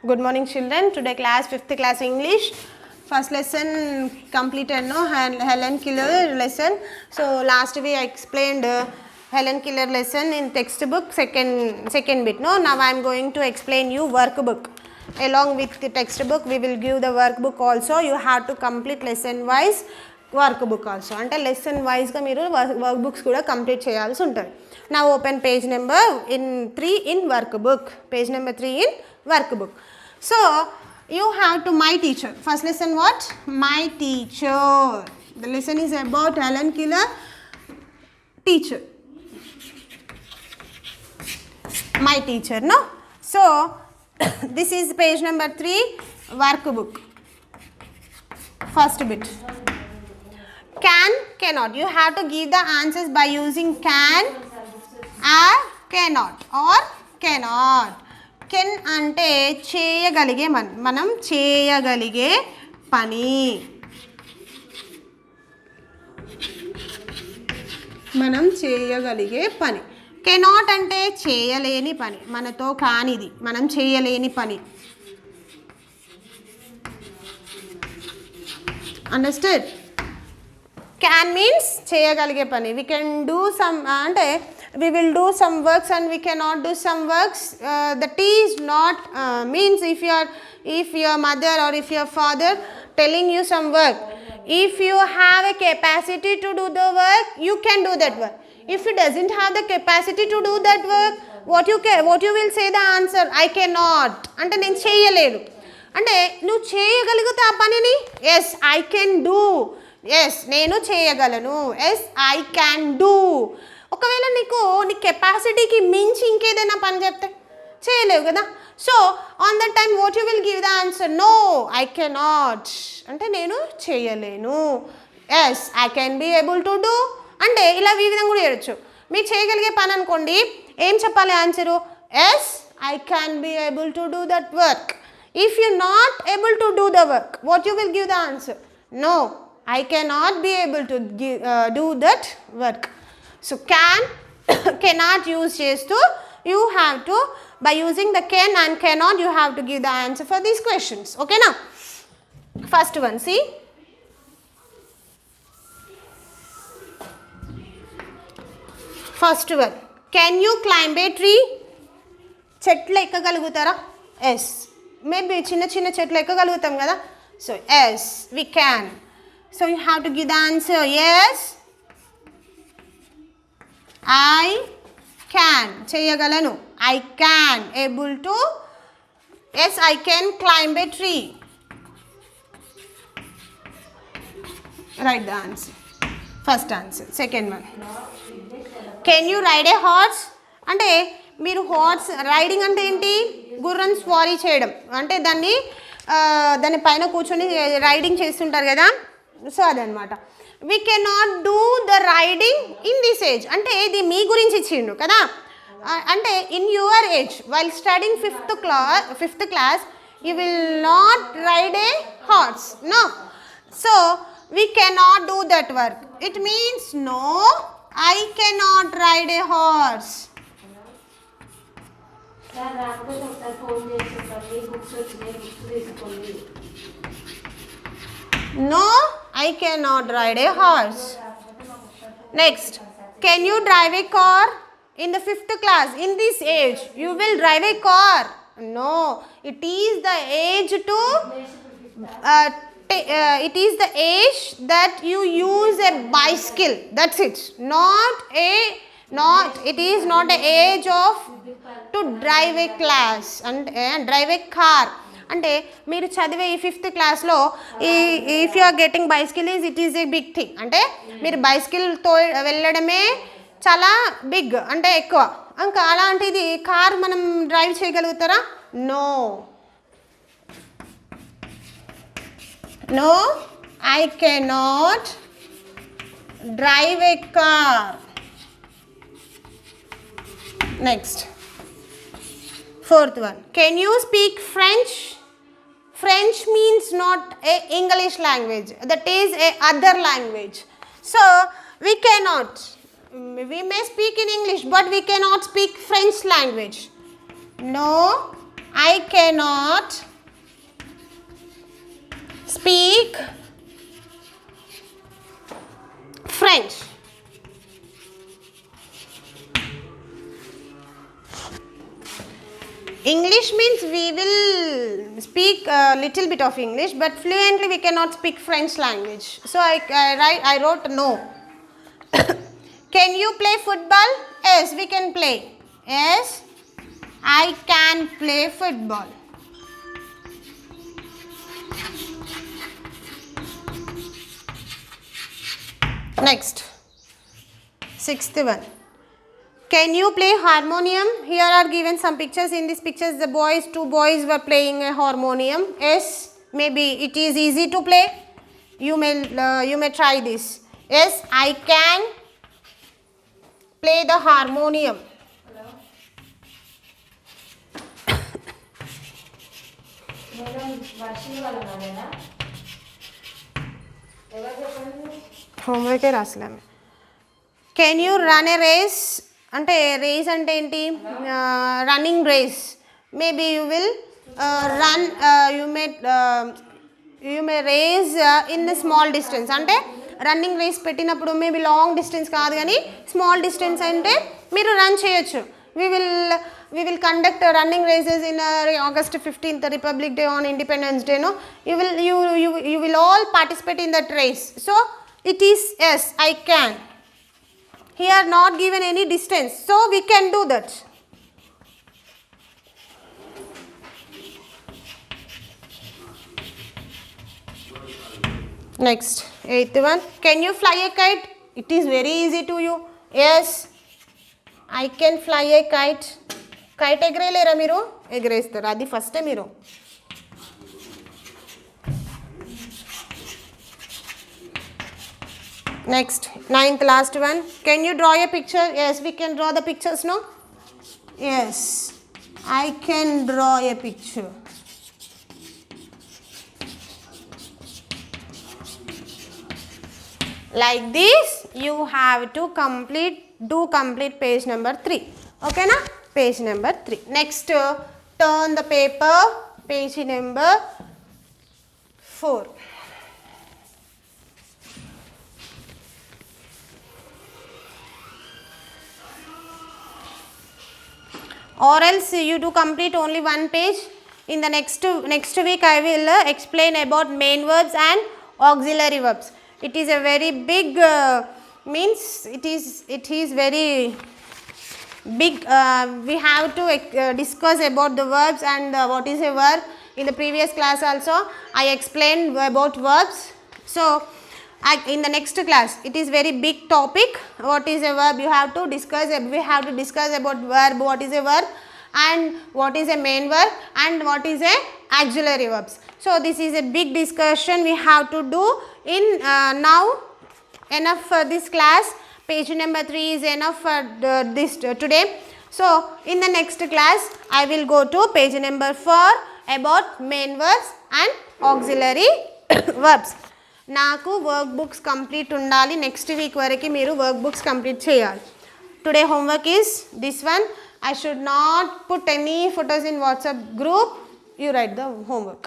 Good morning, children. Today class 5th class English. First lesson completed, no? Helen Keller lesson. So last week I explained Helen Keller lesson in textbook second bit. No, now I am going to explain you workbook. Along with the textbook, we will give the workbook also. You have to complete lesson wise workbook also. అంటే lesson wise గా మీరు workbooks కూడా complete చేయాల్సి ఉంటుంది. Now open page number 3 in workbook. Page number 3 in workbook. So you have to my teacher. First lesson what? My teacher. The lesson is about Helen Keller teacher. My teacher, no? So this is page number 3 workbook. First bit. Can, cannot. You have to give the answers by using can or cannot or cannot. Can అంటే చేయగలిగే మనం చేయగలిగే పని, మనం చేయగలిగే పని. Cannot అంటే చేయలేని పని, మనతో కానిది, మనం చేయలేని పని. అండర్స్టాండ్? క్యాన్ మీన్స్ చేయగలిగే పని. వీ కెన్ డూ సమ్ అంటే we will do some works and we cannot do some works. The T is not means if your mother or if your father telling you some work, if you have a capacity to do the work, you can do that work. If you doesn't have the capacity to do that work, what you will say the answer, I cannot. అంటే నేను చేయలేను. అంటే నువ్వు చేయగలిగితే ఆ పనిని yes I can do, yes నేను చేయగలను, yes I can do. ఒకవేళ నీ కెపాసిటీకి మించి ఇంకేదైనా పని చెప్తే చేయలేవు కదా. So on that time what you will give the answer, no I cannot అంటే నేను చేయలేను, yes I can be able to do అంటే ఇలా ఈ విధంగా కూడా చేయొచ్చు. మీరు చేయగలిగే పని అనుకోండి, ఏం చెప్పాలి answer, yes I can be able to do that work. If you not able to do the work, what you will give the answer, no I cannot be able to do that work. So can, cannot use చేస్తూ you have to, by using the can and cannot, you have to give the answer for these questions. Okay now? First one, see. First one. Can you climb a tree? చెట్లు ఎక్కగలుగుతారా? Yes. Maybe చిన్న చెట్లు ఎక్కగలుగుతాం కదా. So yes, we can. So you have to give the answer, yes. I can చేయగలను, I can able to, yes I can climb a tree. Write the answer. First answer. Second one, can you ride a horse? అంటే మీరు horse riding అంటే ఏంటి, గుర్రం స్వారీ చేయడం అంటే దాని పైన కూర్చొని రైడింగ్ చేస్తుంటారు కదా. సో అదనమాట. We cannot do the riding in this age అంటే ఇది మీ గురించి ఇచ్చిండు కదా. అంటే in your age while studying 5th class you will not ride a horse, no. So we cannot do that work. It means no, I cannot ride a horse. No, I cannot ride a horse. Next, can you drive a car? In the 5th class, in this age, you will drive a car. No, it is the age to, it is the age that you use a bicycle. That's it. It is not a age of to drive a class and drive a car. అంటే మీరు చదివే ఈ 5th క్లాస్లో if you are getting bicycle it is a big thing. అంటే మీరు బైసికల్తో వెళ్ళడమే చాలా big అంటే ఎక్కువ. ఇంకా అలాంటిది కార్ మనం డ్రైవ్ చేయగలుగుతారా? No I cannot drive a car. Next fourth one, can you speak French? French means not a English language, that is a other language. So we cannot, we may speak in English but we cannot speak French language. No, I cannot speak French. English means we will speak a little bit of English, but fluently we cannot speak French language. So I wrote no. Can you play football? Yes, we can play. Yes, I can play football. Next, sixth one. Can you play harmonium? Here are given some pictures. In these pictures, two boys were playing a harmonium. Yes, maybe it is easy to play. You may try this. Yes, I can play the harmonium. Homework రాసలేము. Can you run a race? అంటే race అంటే ఏంటి? Running race. Maybe you will run you may race in the small distance. అంటే running race పెట్టినప్పుడు maybe long distance కాదు కానీ small distance అంటే మీరు రన్ చేయొచ్చు. we will conduct running races in August 15th, Republic Day, on Independence Day. No, you will all participate in that race. So it is yes, I can. Here not given any distance, so we can do that. Next, eighth one. Can you fly a kite? It is very easy to you. Yes, I can fly a kite. Kite ఎగరేలేరా మీరు? ఎగరేస్తారు. అది ఫస్టే మీరు. Next, ninth, last one. Can you draw a picture? Yes, we can draw the pictures, no? Yes, I can draw a picture. Like this, you have to complete page number 3. Okay, na? Page number 3. Next, turn the paper, page number 4. Or else you do complete only one page. In the next week I will explain about main verbs and auxiliary verbs. It is a very big means it is very big. We have to discuss about the verbs and what is a verb. In the previous class also I explained about verbs. So in the next class it is very big topic. What is a verb? We have to discuss about verb, what is a verb, and what is a main verb, and what is a auxiliary verbs. So this is a big discussion we have to do in now. Enough for this class. Page number 3 is enough for this today. So in the next class I will go to page number 4 about main verbs and auxiliary verbs. నాకు work books complete ఉండాలి. Next week వరకు మీరు work books complete చేయాలి. Today homework is this one. I should not put any photos in WhatsApp group. You write the homework.